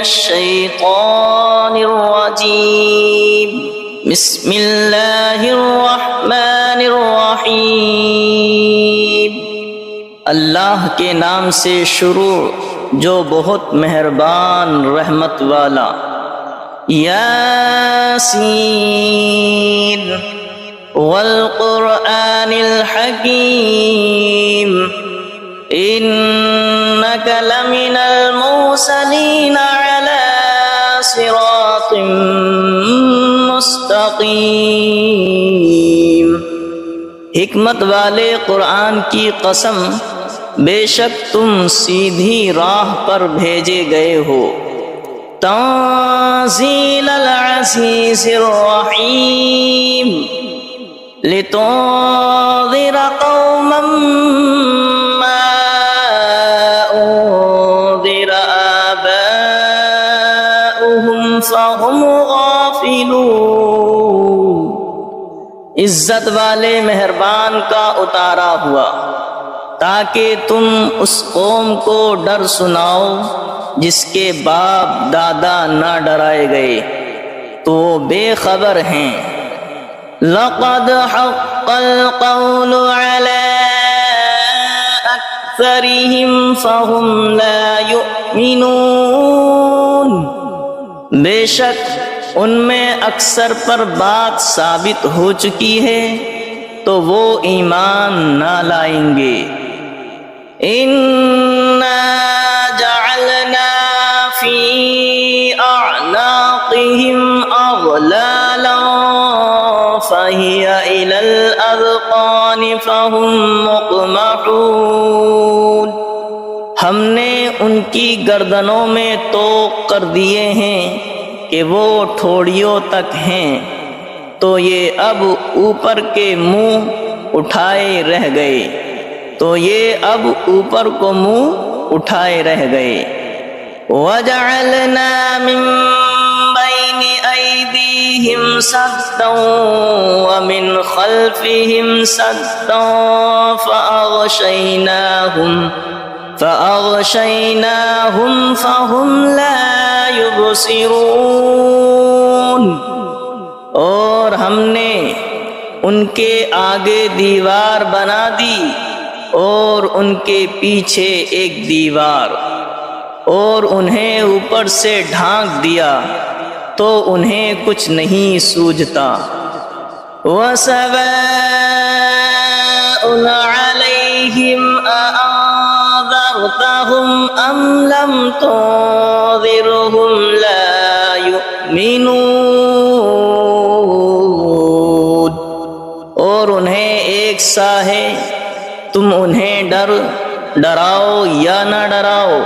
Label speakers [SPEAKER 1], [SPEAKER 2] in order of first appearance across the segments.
[SPEAKER 1] الشیطان الرجیم بسم اللہ الرحمن الرحیم اللہ کے نام سے شروع جو بہت مہربان رحمت والا۔ یاسین والقرآن الحکیم انک لمن المرسلین علی صراط مستقیم۔ حکمت والے قرآن کی قسم، بے شک تم سیدھی راہ پر بھیجے گئے ہو۔ تنزیل العزیز الرحیم لتنذر قوما ما انذر آباؤهم فهم غافلون۔ عزت والے مہربان کا اتارا ہوا تاکہ تم اس قوم کو ڈر سناؤ جس کے باپ دادا نہ ڈرائے گئے تو وہ بے خبر ہیں۔ لقد حق القول على اکثرهم فهم لا يؤمنون۔ بے شک ان میں اکثر پر بات ثابت ہو چکی ہے تو وہ ایمان نہ لائیں گے۔ اِنَّا جَعَلْنَا فِي أَعْنَاقِهِمْ أَغْلَالًا فَهِيَ إِلَى الْأَذْقَانِ فَهُمْ مُقْمَحُونَ۔ ہم نے ان کی گردنوں میں طوق کر دیے ہیں کہ وہ ٹھوڑیوں تک ہیں، تو یہ اب اوپر کے منہ اٹھائے رہ گئے، تو یہ اب اوپر کو منہ اٹھائے رہ گئے۔ وَجَعَلْنَا مِن بَيْنِ أَيْدِيهِمْ سَدًّا وَمِنْ خَلْفِهِمْ سَدًّا فَأَغْشَيْنَاهُمْ فَهُمْ لَا يُبْصِرُونَ۔ اور ہم نے ان کے آگے دیوار بنا دی اور ان کے پیچھے ایک دیوار، اور انہیں اوپر سے ڈھانک دیا تو انہیں کچھ نہیں سوجھتا۔ وَسَوَاءٌ عَلَيْهِمْ أَأَنذَرْتَهُمْ أَمْ لَمْ تُنذِرْهُمْ لَا يُؤْمِنُونَ۔ اور انہیں ایک سا ہے، تم انہیں ڈراؤ یا نہ ڈراؤ،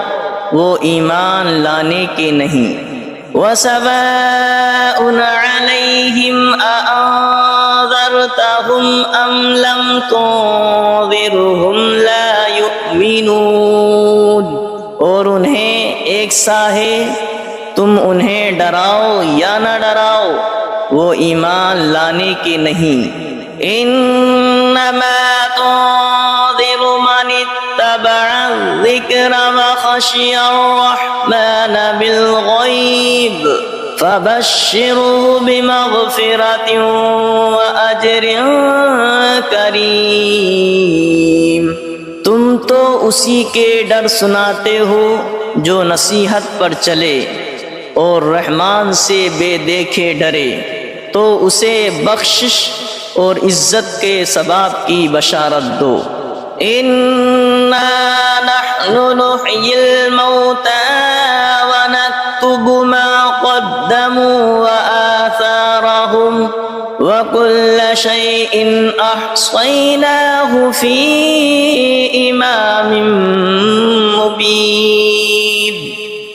[SPEAKER 1] وہ ایمان لانے کے نہیں۔ وَسَوَاءٌ عَلَيْهِمْ أَأَنذَرْتَهُمْ أَمْ لَمْ تُنذِرْهُمْ لَا يُؤْمِنُونَ۔ اور انہیں ایک سا ہے، تم انہیں ڈراؤ یا نہ ڈراؤ، وہ ایمان لانے کے نہیں۔ انما تنذر من اتبع الذکر وخشی الرحمن بالغیب فبشره بمغفرة وأجر کریم۔ تم تو اسی کے ڈر سناتے ہو جو نصیحت پر چلے اور رحمان سے بے دیکھے ڈرے، تو اسے بخشش اور عزت کے ثواب کی بشارت دو۔ اِنَّا نَحْنُ نُحْيِي الْمَوْتَى وَنَكْتُبُ مَا قَدَّمُوا وَآثَارَهُمْ وَكُلَّ شَيْءٍ أَحْصَيْنَاهُ فِي إِمَامٍ مُبِينٍ۔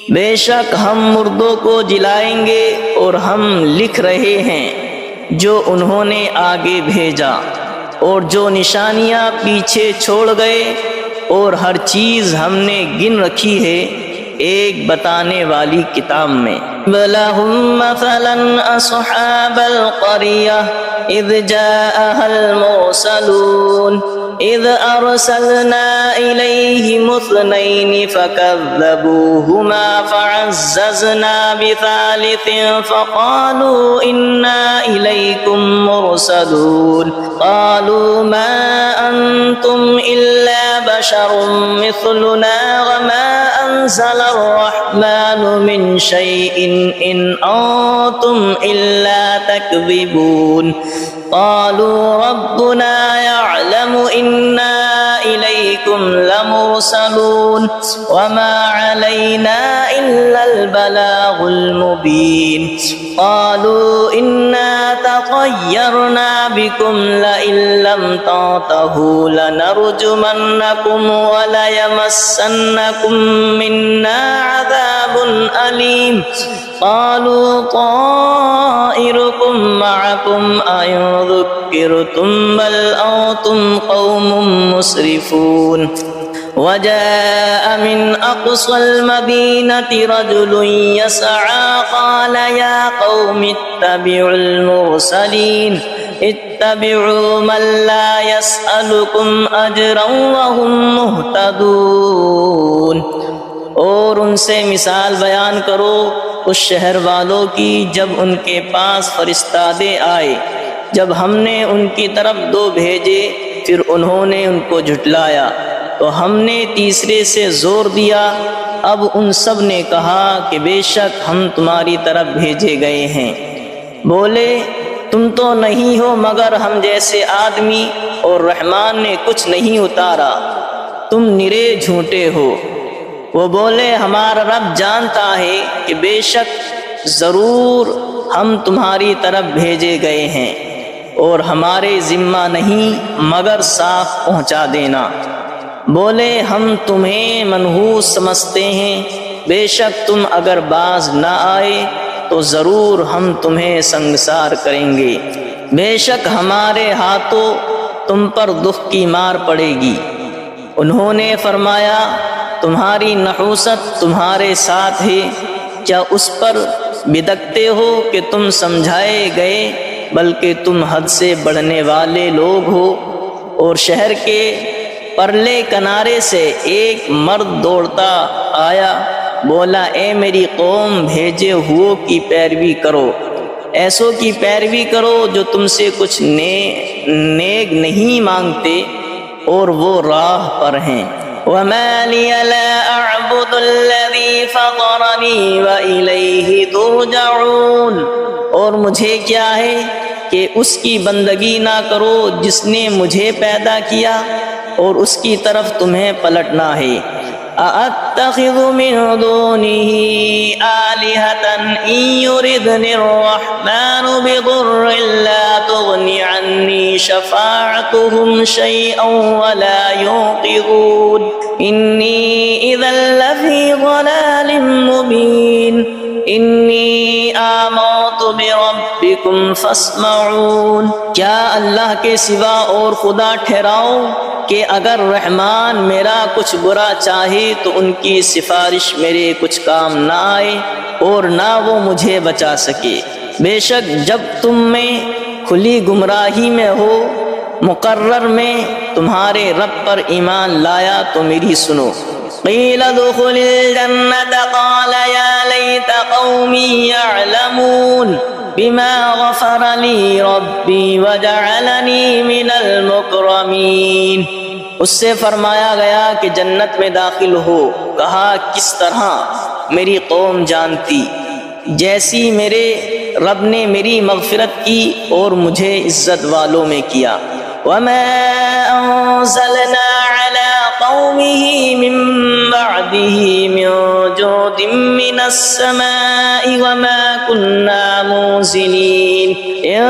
[SPEAKER 1] بے شک ہم مردوں کو جلائیں گے اور ہم لکھ رہے ہیں جو انہوں نے آگے بھیجا اور جو نشانیاں پیچھے چھوڑ گئے، اور ہر چیز ہم نے گن رکھی ہے ایک بتانے والی کتاب میں۔ وَلَهُمْ مَثَلًا أَصْحَابَ الْقَرْيَةِ إِذْ جَاءَهَا الْمُرْسَلُونَ إذ أرسلنا إليهم اثنين فكذبوهما فعززنا بثالث فقالوا إنا إليكم مرسلون قالوا ما أنتم إلا بشر مثلنا وما أنزل الرحمن من شيء إن أنتم إلا تكذبون قالوا ربنا يعلم إنا إليكم لمرسلون وما علينا إلا البلاغ المبين قالوا إنا تطيرنا بكم لئن لم تنتهوا لنرجمنكم وليمسنكم منا عذاب أليم قالوا طائركم معكم أئن ذكرتم بل أنتم قوم مسرفون وجاء من أقصى المدينة رجل يسعى قال يا قوم اتبعوا المرسلين اتبعوا من لا يسألكم أجرا وهم مهتدون اور ان سے مثال بیان کرو اس شہر والوں کی جب ان کے پاس فرستادے آئے، جب ہم نے ان کی طرف دو بھیجے پھر انہوں نے ان کو جھٹلایا تو ہم نے تیسرے سے زور دیا۔ اب ان سب نے کہا کہ بے شک ہم تمہاری طرف بھیجے گئے ہیں۔ بولے تم تو نہیں ہو مگر ہم جیسے آدمی اور رحمان نے کچھ نہیں اتارا، تم نرے جھوٹے ہو۔ وہ بولے ہمارا رب جانتا ہے کہ بے شک ضرور ہم تمہاری طرف بھیجے گئے ہیں اور ہمارے ذمہ نہیں مگر صاف پہنچا دینا۔ بولے ہم تمہیں منحوس سمجھتے ہیں، بے شک تم اگر باز نہ آئے تو ضرور ہم تمہیں سنگسار کریں گے، بے شک ہمارے ہاتھوں تم پر دکھ کی مار پڑے گی۔ انہوں نے فرمایا تمہاری نحوست تمہارے ساتھ ہے، کیا اس پر بدکتے ہو کہ تم سمجھائے گئے، بلکہ تم حد سے بڑھنے والے لوگ ہو۔ اور شہر کے پرلے کنارے سے ایک مرد دوڑتا آیا، بولا اے میری قوم بھیجے ہوئوں کی پیروی کرو، ایسوں کی پیروی کرو جو تم سے کچھ نیک نہیں مانگتے اور وہ راہ پر ہیں۔ وَمَا لِيَ لَا أَعْبُدُ الَّذِي فَطَرَنِي وَإِلَيْهِ تُرْجَعُونَ، اور مجھے کیا ہے کہ اس کی بندگی نہ کرو جس نے مجھے پیدا کیا اور اس کی طرف تمہیں پلٹنا ہے۔ أَأَتَّخِذُ مِن دُونِهِ آلِهَةً إِن يُرِدْنِ الرَّحْمَنُ بِضُرٍّ لَّا تُغْنِ عَنِّي شَفَاعَتُهُمْ شَيْئًا وَلَا يُنقِذُونِ إِنِّي إِذًا لَّفِي ضَلَالٍ مُّبِينٍ إِنِّي آمَنتُ بِرَبِّكُمْ فَاسْمَعُونِ، کیا اللہ کے سوا اور خدا ٹھہراؤ کہ اگر رحمان میرا کچھ برا چاہے تو ان کی سفارش میرے کچھ کام نہ آئے اور نہ وہ مجھے بچا سکے۔ بے شک جب تم میں کھلی گمراہی میں ہو، مقرر میں تمہارے رب پر ایمان لایا تو میری سنو۔ قیل ادخل الجنة قال یا لیت قومی یعلمون بما غفر لی ربی وجعلنی من المکرمین، اس سے فرمایا گیا کہ جنت میں داخل ہو، کہا کس طرح میری قوم جانتی، جیسی میرے رب نے میری مغفرت کی اور مجھے عزت والوں میں کیا۔ وما انزلنا على قومه من بعده من جود من السماء وما كنا منزلين إن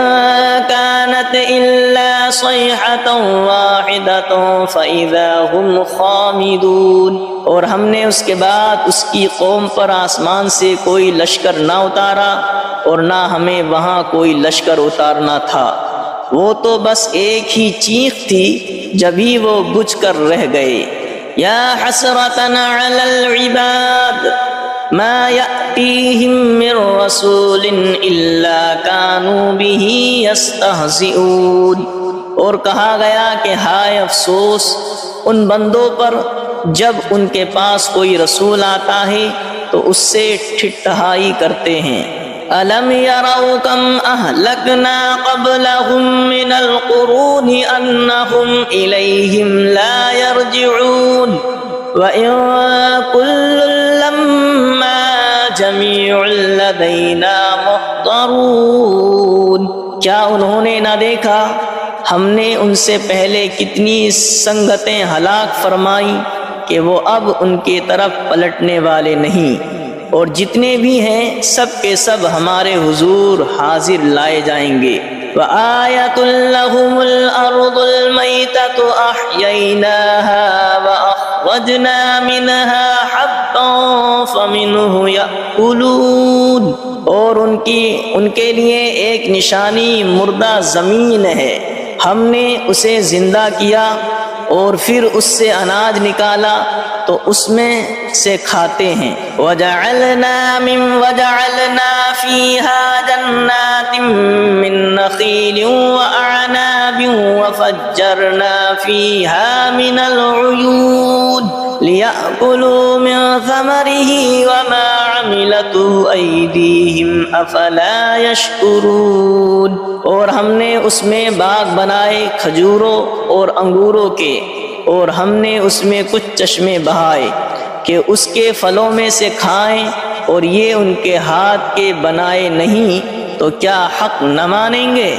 [SPEAKER 1] كانت إلا صيحة واحدة فإذا هم خامدون، اور ہم نے اس کے بعد اس کی قوم پر آسمان سے کوئی لشکر نہ اتارا اور نہ ہمیں وہاں کوئی لشکر اتارنا تھا، وہ تو بس ایک ہی چیخ تھی جبھی وہ بجھ کر رہ گئے۔ یا حسرتنا علی العباد ما یأتیہم من رسول الا کانوا به یستہزئون، اور کہا گیا کہ ہائے افسوس ان بندوں پر جب ان کے پاس کوئی رسول آتا ہے تو اس سے ٹھٹھائی کرتے ہیں۔ أَلَمْ يَرَوْا كَمْ أَهْلَكْنَا قَبْلَهُمْ مِنَ الْقُرُونِ أَنَّهُمْ إِلَيْهِمْ لَا يَرْجِعُونَ وَإِن كُلٌّ لَّمَّا جَمِيعٌ لَّدَيْنَا مُحْضَرُونَ۔ کیا انہوں نے نہ دیکھا ہم نے ان سے پہلے کتنی سنگتیں ہلاک فرمائیں کہ وہ اب ان کی طرف پلٹنے والے نہیں، اور جتنے بھی ہیں سب کے سب ہمارے حضور حاضر لائے جائیں گے۔ وَآيَةٌ لَّهُمُ الْأَرْضُ الْمَيْتَةُ أَحْيَيْنَاهَا وَأَخْرَجْنَا مِنْهَا حَبًّا فَمِنْهُ يَأْكُلُونَ۔ اور ان کے لیے ایک نشانی مردہ زمین ہے، ہم نے اسے زندہ کیا اور پھر اس سے اناج نکالا تو اس میں سے کھاتے ہیں۔ وَجَعَلْنَا فِيهَا جَنَّاتٍ مِّن نَّخِيلٍ وَأَعْنَابٍ وَفَجَّرْنَا فِيهَا مِنَ الْعُيُونِ لِيَأْكُلُوا مِن ثَمَرِهِ وَمَا عَمِلَتْهُ أَيْدِيهِمْ أَفَلَا يَشْكُرُونَ۔ اور ہم نے اس میں باغ بنائے کھجوروں اور انگوروں کے، اور ہم نے اس میں کچھ چشمے بہائے کہ اس کے پھلوں میں سے کھائیں، اور یہ ان کے ہاتھ کے بنائے نہیں تو کیا حق نہ مانیں گے؟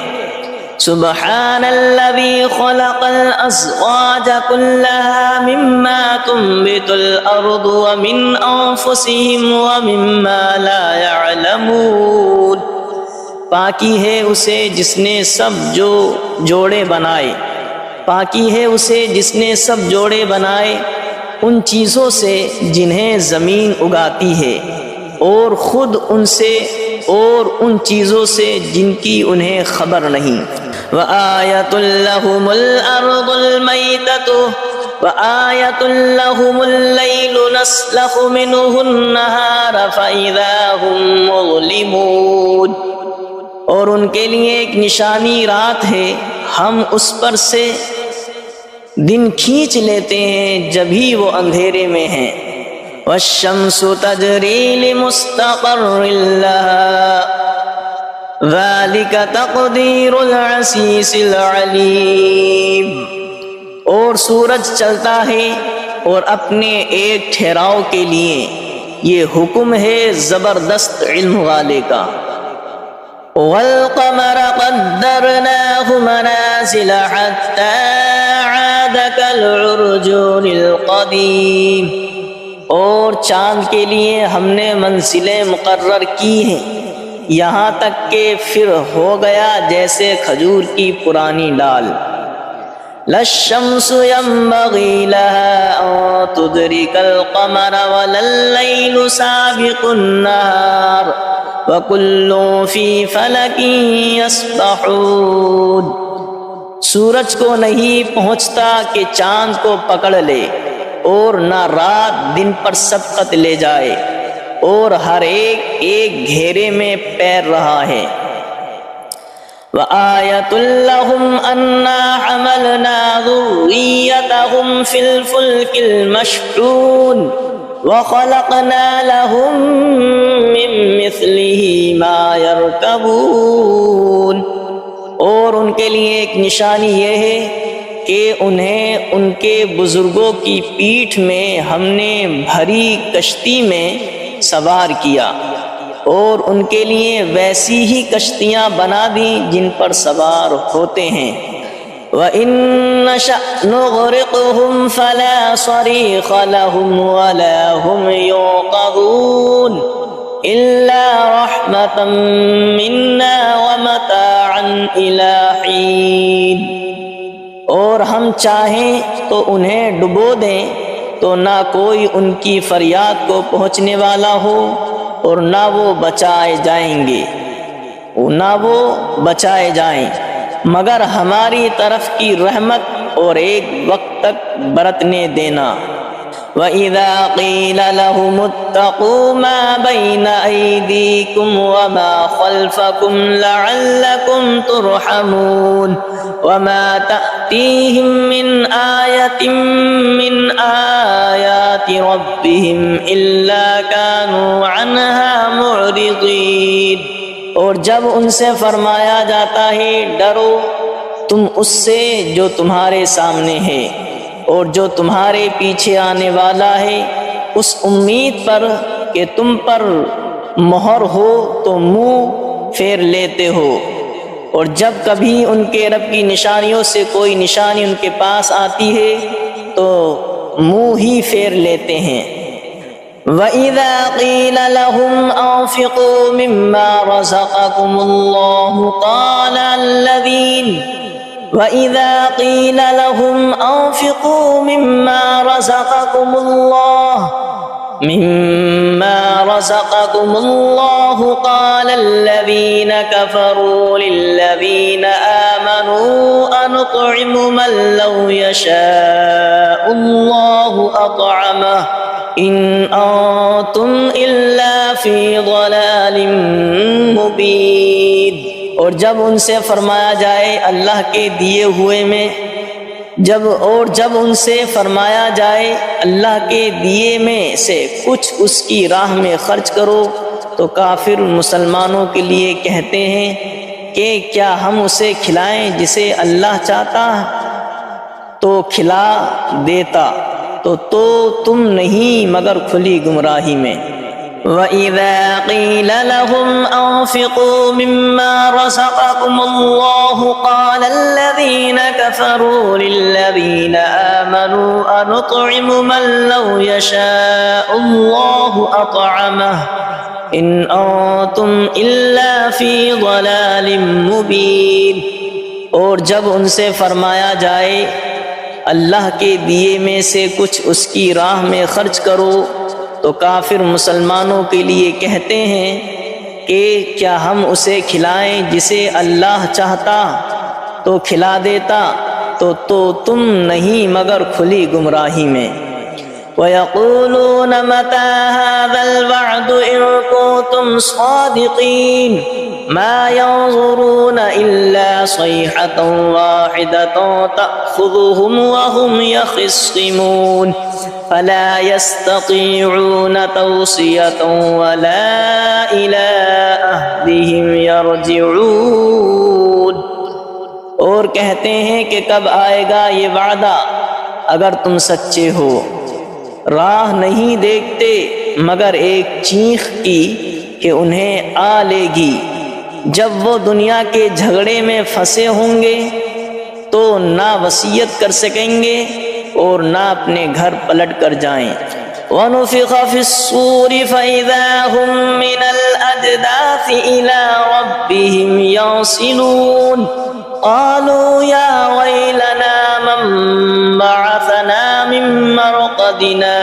[SPEAKER 1] سبحان الذي خلق الأزواج كلها مما تنبت الأرض ومن أنفسهم ومما لا يعلمون۔ پاکی ہے اسے جس نے سب جوڑے بنائے، پاکی ہے اسے جس نے سب جوڑے بنائے ان چیزوں سے جنہیں زمین اگاتی ہے، اور خود ان سے اور ان چیزوں سے جن کی انہیں خبر نہیں۔ وَآيَةٌ لَّهُمُ الْأَرْضُ الْمَيْتَةُ وَآيَةٌ لَّهُمُ اللَّيْلُ نَسْلَخُ مِنْهُ النَّهَارَ فَإِذَا هُمْ مُظْلِمُونَ۔ اور ان کے لیے ایک نشانی رات ہے، ہم اس پر سے دن کھینچ لیتے ہیں جبھی وہ اندھیرے میں ہیں۔ وَالشَّمْسُ تَجْرِي لِمُسْتَقَرٍّ لَّهَا ذَلِكَ تَقْدِيرُ الْعَزِيزِ الْعَلِيمِ۔ اور سورج چلتا ہے اور اپنے ایک ٹھہراؤ کے لیے، یہ حکم ہے زبردست علم والے کا۔ وَالْقَمَرَ قَدَّرْنَاهُ مَنَازِلَ حَتَّى عَادَ كَالْعُرْجُونِ الْقَدِيمِ۔ اور چاند کے لیے ہم نے منزلیں مقرر کی ہیں یہاں تک کہ پھر ہو گیا جیسے کھجور کی پرانی ڈال۔ لَا الشَّمْسُ يَنبَغِي لَهَا أَن تُدْرِكَ الْقَمَرَ وَلَا اللَّيْلُ سَابِقُ النَّهَارِ وَكُلٌّ فِي فَلَكٍ يَسْبَحُونَ۔ سورج کو نہیں پہنچتا کہ چاند کو پکڑ لے، اور نہ رات دن پر سبقت لے جائے، اور ہر ایک گھیرے میں پیر رہا ہے۔ وَآيَةٌ لَّهُمْ أَنَّا حَمَلْنَا ذُرِّيَّتَهُمْ فِي الْفُلْكِ الْمَشْحُونِ وَخَلَقْنَا لَهُم مِّن مِّثْلِهِ مَا يَرْكَبُونَ۔ اور ان کے لیے ایک نشانی یہ ہے کہ انہیں ان کے بزرگوں کی پیٹھ میں ہم نے بھری کشتی میں سوار کیا، اور ان کے لیے ویسی ہی کشتیاں بنا دیں جن پر سوار ہوتے ہیں۔ وَإِن نَّشَأْ نُغْرِقْهُمْ فَلَا صَرِيخَ لَهُمْ وَلَا هُمْ يُنقَذُونَ إِلَّا رَحْمَةً مِّنَّا وَمَتَاعًا إِلَىٰ حِينٍ۔ اور ہم چاہیں تو انہیں ڈبو دیں تو نہ کوئی ان کی فریاد کو پہنچنے والا ہو، اور نہ وہ بچائے جائیں مگر ہماری طرف کی رحمت اور ایک وقت تک برتنے دینا۔ وَإِذَا قِيلَ لَهُمُ اتَّقُوا مَا بَيْنَ أَيْدِيكُمْ وَمَا خَلْفَكُمْ لَعَلَّكُمْ تُرْحَمُونَ وَمَا تَأْتِيهِمْ مِنْ آيَةٍ مِنْ آيَاتِ رَبِّهِمْ إِلَّا كَانُوا عَنْهَا مُعْرِضِينَ۔ اور جب ان سے فرمایا جاتا ہے ڈرو تم اس سے جو تمہارے سامنے ہے اور جو تمہارے پیچھے آنے والا ہے، اس امید پر کہ تم پر مہر ہو تو منہ پھیر لیتے ہو، اور جب کبھی ان کے رب کی نشانیوں سے کوئی نشانی ان کے پاس آتی ہے تو منہ ہی پھیر لیتے ہیں۔ وَإِذَا قِيلَ لَهُمْ أَنفِقُوا مِمَّا رَزَقَكُمُ اللَّهُ وَإِذَا قِيلَ لَهُمْ أَنفِقُوا مِمَّا رَزَقَكُمُ اللَّهُ قَالَ الَّذِينَ كَفَرُوا لِلَّذِينَ آمَنُوا أَنُطْعِمُ مَن لَّوْ يَشَاءُ اللَّهُ أَطْعَمَهُ إِنْ أَنتُمْ إِلَّا فِي ضَلَالٍ مُّبِينٍ۔ اور جب ان سے فرمایا جائے اللہ کے دیے ہوئے میں جب ان سے فرمایا جائے اللہ کے دیے میں سے کچھ اس کی راہ میں خرچ کرو تو کافر مسلمانوں کے لیے کہتے ہیں کہ کیا ہم اسے کھلائیں جسے اللہ چاہتا تو کھلا دیتا، تو تم نہیں مگر کھلی گمراہی میں۔ وَإِذَا قِيلَ لَهُمْ أَنفِقُوا مِمَّا رَزَقَكُمُ اللَّهُ قَالَ الَّذِينَ كَفَرُوا لِلَّذِينَ آمَنُوا أَنُطْعِمُ مَن لَّوْ يَشَاءُ اللَّهُ أَطْعَمَهُ إِنْ أَنتُمْ إِلَّا فِي ضَلَالٍ مُّبِينٍ۔ اور جب ان سے فرمایا جائے اللہ کے دیے میں سے کچھ اس کی راہ میں خرچ کرو تو کافر مسلمانوں کے لیے کہتے ہیں کہ کیا ہم اسے کھلائیں جسے اللہ چاہتا تو کھلا دیتا، تو تم نہیں مگر کھلی گمراہی میں۔ وَيَقُولُونَ مَتَىٰ هَٰذَا الْوَعْدُ إِن كُنتُمْ صَادِقِينَ مَا يَنظُرُونَ إِلَّا صَيْحَةً وَاحِدَةً تَأْخُذُهُمْ وَهُمْ يَخِصِّمُونَ فَلَا يَسْتَطِيعُونَ تَوْصِيَةً وَلَا إِلَىٰ أَهْلِهِمْ يَرْجِعُونَ۔ اور کہتے ہیں کہ کب آئے گا یہ وعدہ اگر تم سچے ہو، راہ نہیں دیکھتے مگر ایک چیخ کی کہ انہیں آ لے گی، جب وہ دنیا کے جھگڑے میں پھنسے ہوں گے تو نہ وصیت کر سکیں گے اور نہ اپنے گھر پلٹ کر جائیں۔ وَنُفِخَ فِي الصُّورِ فَإِذَا هُم مِّنَ الْأَجْدَاثِ إِلَىٰ رَبِّهِمْ يَنسِلُونَ قَالُوا يَا وَيْلَنَا مَن بَعَثَنَا مِن مَّرْقَدِنَا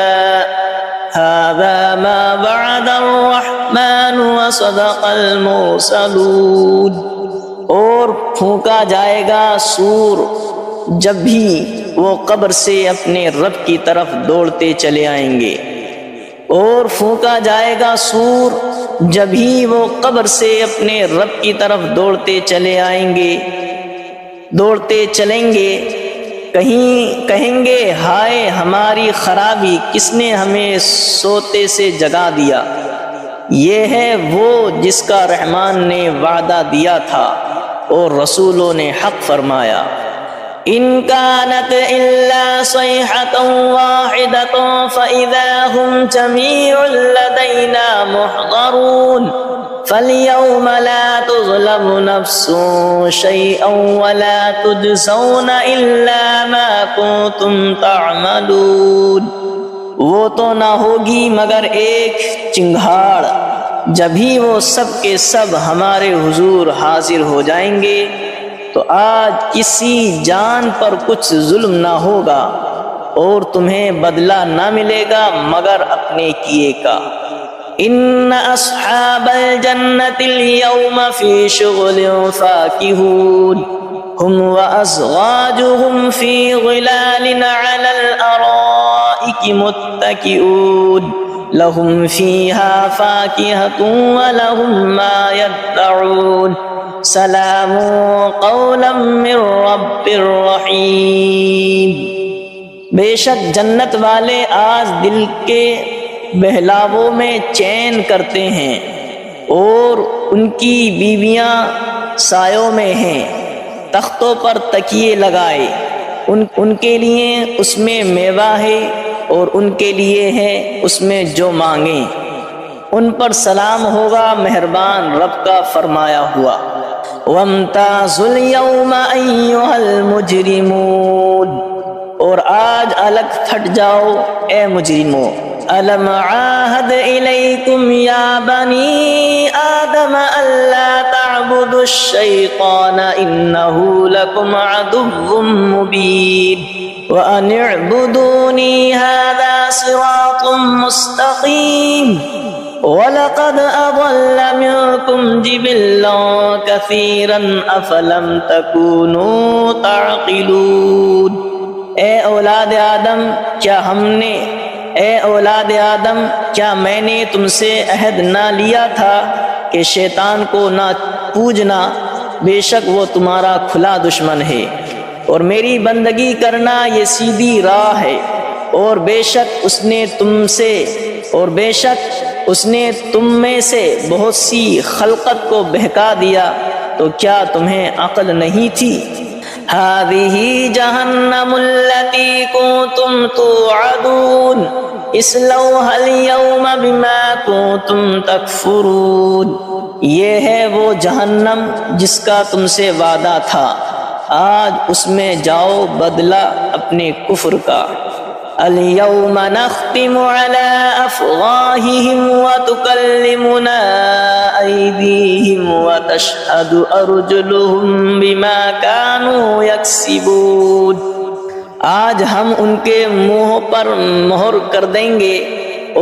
[SPEAKER 1] هَٰذَا مَا وَعَدَ الرَّحْمَٰنُ وَصَدَقَ الْمُرْسَلُونَ۔ اور پھونکا جائے گا سور جب بھی وہ قبر سے اپنے رب کی طرف دوڑتے چلے آئیں گے، اور پھونکا جائے گا سور جب ہی وہ قبر سے اپنے رب کی طرف دوڑتے چلیں گے، کہیں گے ہائے ہماری خرابی، کس نے ہمیں سوتے سے جگا دیا۔ یہ ہے وہ جس کا رحمان نے وعدہ دیا تھا اور رسولوں نے حق فرمایا۔ إِن كَانَتْ إِلَّا صَيْحَةً وَاحِدَةً فَإِذَا هُمْ جَمِيعٌ لَّدَيْنَا مُحْضَرُونَ فَالْيَوْمَ لَا تُظْلَمُ نَفْسٌ شَيْئًا وَلَا تُجْزَوْنَ إِلَّا مَا كُنتُمْ تَعْمَلُونَ۔ وہ تو نہ ہوگی مگر ایک چنگھاڑ، جبھی وہ سب کے سب ہمارے حضور حاضر ہو جائیں گے تو آج کسی جان پر کچھ ظلم نہ ہوگا اور تمہیں بدلہ نہ ملے گا مگر اپنے کیے کا۔ ان اصحاب الجنة اليوم في شغل فاكهون هم وازواجهم في ظلال على الارائك الارائك متكئون لهم فيها فاكهة ولهم ما يدعون سلام قولا من رب رحیم۔ بے شک جنت والے آج دل کے بہلاووں میں چین کرتے ہیں، اور ان کی بیویاں سایوں میں ہیں، تختوں پر تکیے لگائے، ان کے لیے اس میں میوہ ہے اور ان کے لیے ہے اس میں جو مانگیں، ان پر سلام ہوگا مہربان رب کا فرمایا ہوا۔ وَامْتَازُوا الْيَوْمَ أَيُّهَا الْمُجْرِمُونَ، اور آج الگ پھٹ جاؤ اے مجرموں۔ أَلَمْ عَاهَدْ إِلَيْكُمْ يَا بَنِي آدَمَ أَلَّا تَعْبُدُوا الشَّيْطَانَ إِنَّهُ لَكُمْ عَدُوٌّ مُّبِينٌ وَأَنِ اعْبُدُونِي هَذَا صِرَاطٌ مُّسْتَقِيمٌ وَلَقَدْ أَضَلَّ مِنكُمْ جِبِلًّا كَثِيرًا أَفَلَمْ تَكُونُوا تَعْقِلُونَ۔ اے اولاد آدم کیا میں نے تم سے عہد نہ لیا تھا کہ شیطان کو نہ پوجنا، بے شک وہ تمہارا کھلا دشمن ہے، اور میری بندگی کرنا یہ سیدھی راہ ہے، اور بے شک اس نے تم میں سے بہت سی خلقت کو بہکا دیا، تو کیا تمہیں عقل نہیں تھی؟ هذه جہنم التي كنتم توعدون اصلوها اليوم بما كنتم تکفرون، یہ ہے وہ جہنم جس کا تم سے وعدہ تھا، آج اس میں جاؤ بدلہ اپنے کفر کا۔ اليوم نختم على أفواههم وتكلمنا أيديهم وتشهد أرجلهم بما كانوا يكسبون، آج ہم ان کے منہ پر مہر کر دیں گے،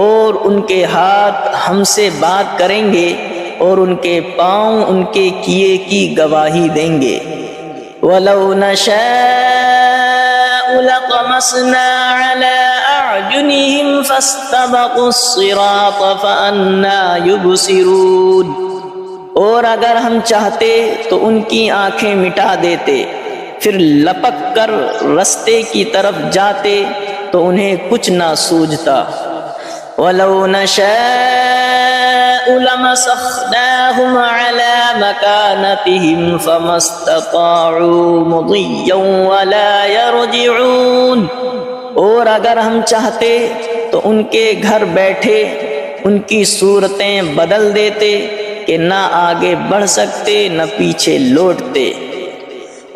[SPEAKER 1] اور ان کے ہاتھ ہم سے بات کریں گے، اور ان کے پاؤں ان کے کیے کی گواہی دیں گے۔ وَلَوْ نَشَاءُ لَطَمَسْنَا عَلَىٰ أَعْيُنِهِمْ فَاسْتَبَقُوا الصِّرَاطَ فَأَنَّىٰ يُبْصِرُونَ، اور اگر ہم چاہتے تو ان کی آنکھیں مٹا دیتے، پھر لپک کر رستے کی طرف جاتے تو انہیں کچھ نہ سوجھتا۔ وَلَوْ نَشَاءُ لَمَسَخْنَاهُمْ عَلَىٰ مَكَانَتِهِمْ فَمَا اسْتَطَاعُوا مُضِيًّا وَلَا يَرْجِعُونَ، اور اگر ہم چاہتے تو ان کے گھر بیٹھے ان کی صورتیں بدل دیتے کہ نہ آگے بڑھ سکتے نہ پیچھے لوٹتے۔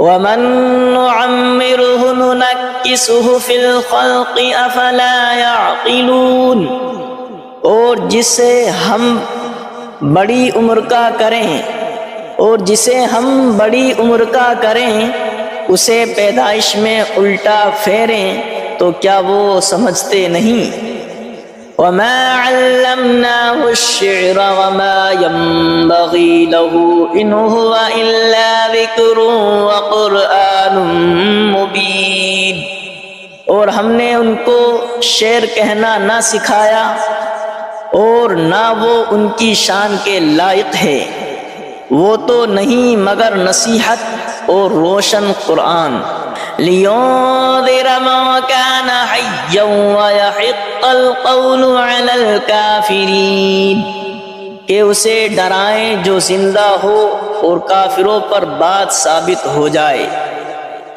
[SPEAKER 1] وَمَن نُّعَمِّرْهُ نُنَكِّسْهُ فِي الْخَلْقِ أَفَلَا يَعْقِلُونَ، اور جسے ہم بڑی عمر کا کریں اسے پیدائش میں الٹا پھیریں تو کیا وہ سمجھتے نہیں؟ وَمَا عَلَّمْنَاهُ الشِّعْرَ وَمَا يَنبَغِي لَهُ إِنْ هُوَ إِلَّا ذِكْرٌ وَقُرْآنٌ مُبِينٌ، اور ہم نے ان کو شعر کہنا نہ سکھایا، اور نہ وہ ان کی شان کے لائق ہے، وہ تو نہیں مگر نصیحت اور روشن قرآن۔ لِيُنذِرَ مَن كَانَ حَيًّا وَيَحِقَّ الْقَوْلُ عَلَى الْكَافِرِينَ، کہ اسے ڈرائیں جو زندہ ہو اور کافروں پر بات ثابت ہو جائے۔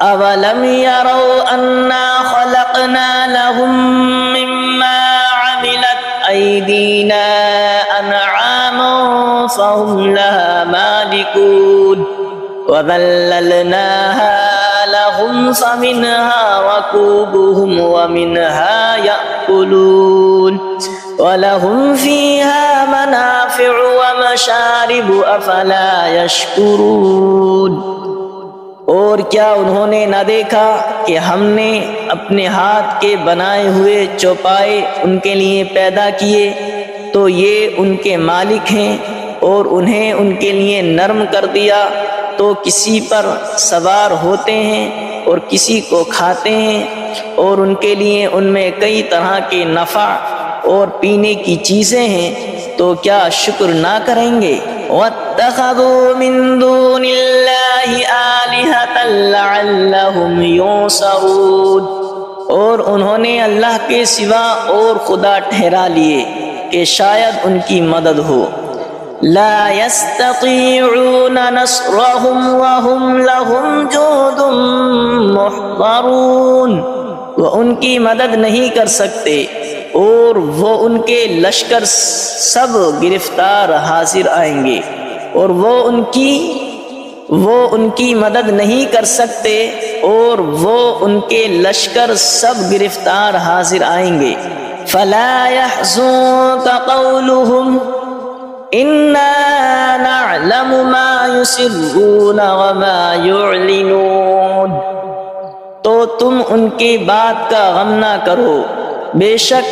[SPEAKER 1] أَوَلَمْ يَرَوْا أَنَّا خَلَقْنَا لَهُم مِّمَّا عَمِلَتْ أَيْدِينَا أَنْعَامًا فَهُمْ لَهَا مَالِكُونَ وَذَلَّلْنَاهَا لَهُمْ فَمِنْهَا رَكُوبُهُمْ وَمِنْهَا يَأْكُلُونَ وَلَهُمْ فِيهَا مَنَافِعُ وَمَشَارِبُ أَفَلَا يَشْكُرُونَ، اور کیا انہوں نے نہ دیکھا کہ ہم نے اپنے ہاتھ کے بنائے ہوئے چوپائے ان کے لیے پیدا کیے، تو یہ ان کے مالک ہیں، اور انہیں ان کے لیے نرم کر دیا تو کسی پر سوار ہوتے ہیں اور کسی کو کھاتے ہیں، اور ان کے لیے ان میں کئی طرح کے نفع اور پینے کی چیزیں ہیں، تو کیا شکر نہ کریں گے؟ وَاتَّخَذُوا مِن دُونِ اللَّهِ آلِهَةً لَعَلَّهُمْ يُنصَرُونَ، اور انہوں نے اللہ کے سوا اور خدا ٹھہرا لیے کہ شاید ان کی مدد ہو۔ لا يستطيعون نصرهم وهم لهم جند محضرون، وہ ان کی مدد نہیں کر سکتے اور وہ ان کے لشکر سب گرفتار حاضر آئیں گے، اور وہ ان کی مدد نہیں کر سکتے اور وہ ان کے لشکر سب گرفتار حاضر آئیں گے۔ فلا يحزنك قولهم انا نعلم ما يسرون وما يعلنون، تو تم ان کی بات کا غم نہ کرو، بے شک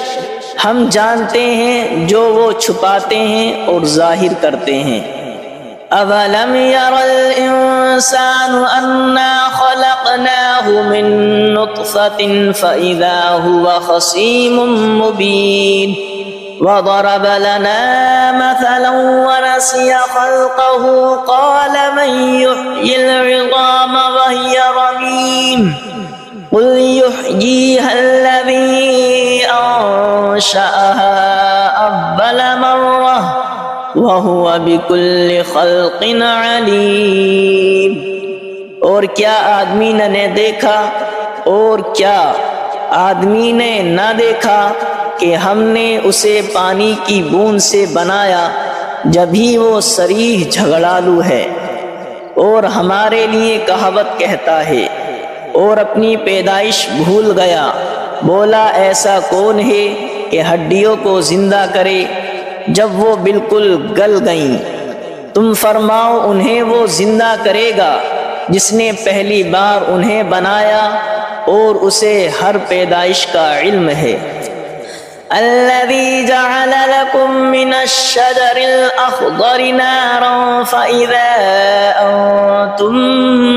[SPEAKER 1] ہم جانتے ہیں جو وہ چھپاتے ہیں اور ظاہر کرتے ہیں۔ اولم ير الانسان انا خلقناه من نطفة فاذا هو خصيم مبين، وضرب لنا مثلا ونسي خلقه قال من يحيي العظام وهي رميم قل يحييها الذي أنشأها أول مرة وهو بكل خلق عليم، اور کیا آدمی نے دیکھا اور کیا آدمی نے نہ دیکھا کہ ہم نے اسے پانی کی بوند سے بنایا جبھی وہ صریح جھگڑالو ہے، اور ہمارے لیے کہاوت کہتا ہے اور اپنی پیدائش بھول گیا، بولا ایسا کون ہے کہ ہڈیوں کو زندہ کرے جب وہ بالکل گل گئیں؟ تم فرماؤ انہیں وہ زندہ کرے گا جس نے پہلی بار انہیں بنایا اور اسے ہر پیدائش کا علم ہے۔ الذي جعل لكم من الشجر الأخضر نارا فإذا أنتم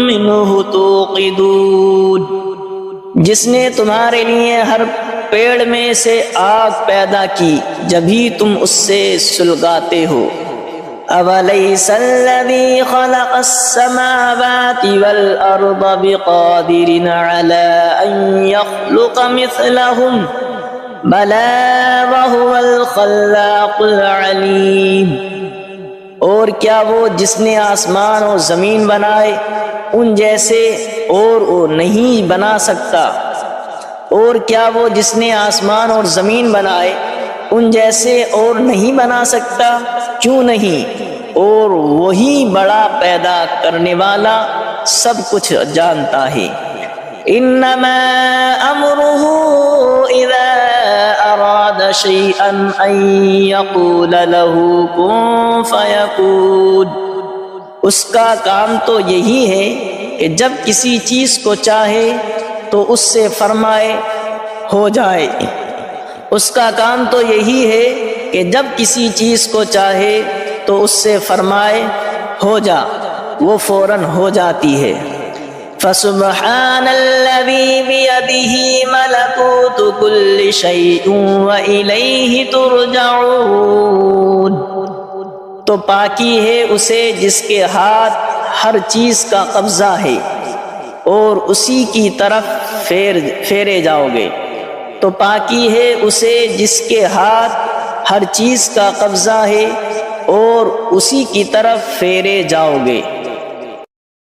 [SPEAKER 1] منه توقدون، جس نے تمہارے لیے ہر پیڑ میں سے آگ پیدا کی جبھی تم اس سے سلگاتے ہو۔ أَوَلَيْسَ الَّذِي خَلَقَ السَّمَاوَاتِ وَالْأَرْضَ بِقَادِرٍ عَلَىٰ أَن يَخْلُقَ مِثْلَهُمْ بَلَىٰ وَهُوَ الْخَلَّاقُ الْعَلِيمُ، اور کیا وہ جس نے آسمان اور زمین بنائے ان جیسے اور وہ نہیں بنا سکتا؟ اور کیا وہ جس نے آسمان اور زمین بنائے ان جیسے اور نہیں بنا سکتا؟ کیوں نہیں، اور وہی بڑا پیدا کرنے والا سب کچھ جانتا ہے۔ انما امره اذا اراد شيئا ان يقول له كن فيكون، اس کا کام تو یہی ہے کہ جب کسی چیز کو چاہے تو اس سے فرمائے ہو جائے۔ اس کا کام تو یہی ہے کہ جب کسی چیز کو چاہے تو اس سے فرمائے ہو جا، وہ فوراً ہو جاتی ہے۔ فسبحان الذي بيده ملكوت كل شيء وإليه ترجعون، تو پاکی ہے اسے جس کے ہاتھ ہر چیز کا قبضہ ہے اور اسی کی طرف پھیرے جاؤ گے۔ تو پاکی ہے اسے جس کے ہاتھ ہر چیز کا قبضہ ہے اور اسی کی طرف پھیرے جاؤ گے۔